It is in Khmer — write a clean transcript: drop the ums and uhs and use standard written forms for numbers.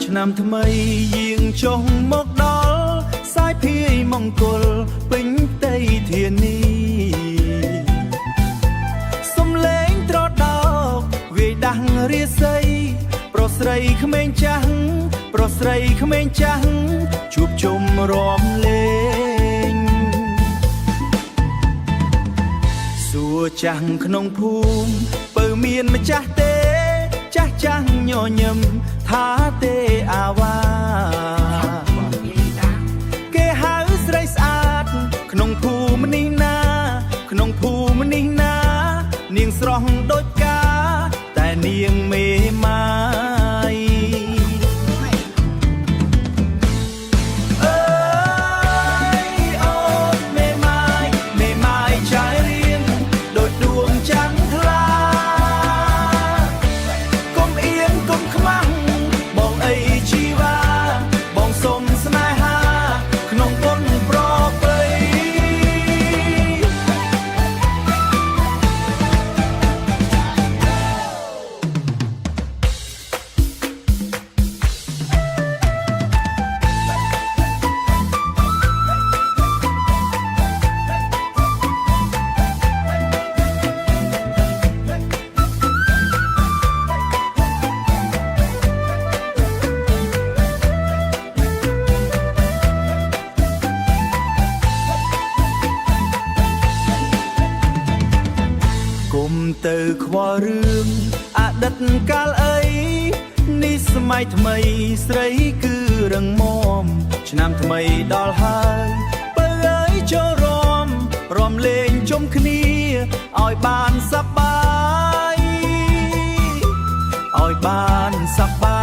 ឆ្នាំថ្មីយាងចុះមកដល់សាយភាយមង្គលពេញផ្ទៃធានីសំឡេងត្រដោកវាយដាស់រាសីប្រុសស្រីក្មេងចាស់ប្រុសស្រីក្មេងចាស់ជួបជុំរាំលេងសួរចាស់ក្នុងភូមិបើមានម្ចាស់ទេចាស់ចាស់ញញឹមថាទេអាវ៉ាគេហៅស្រីស្អាតក្នុងភូមិនេះណាក្នុងភូមិនេះណានាងស្រស់ដូចកាតែនាងមេម៉ាយអើយអូនមេម៉ាយមេម៉ាយចាយរៀងដូចដួងច័ន្ទថ្លាកុំអៀនកុំខ្មាស់បងអីជីវ៉ាបងសុំស្នេហាក្នុងបុណ្យប្រពៃគុំទៅខ្វល់រឿងអតីតកាលអីនេះសម័យថ្មីស្រីគឺរឹងមាំឆ្នាំថ្មីដល់ហើយបើអើយចូលរំលេងជុំគ្នាឲ្យបានសប្បាយឲ្យបានសប្បាយ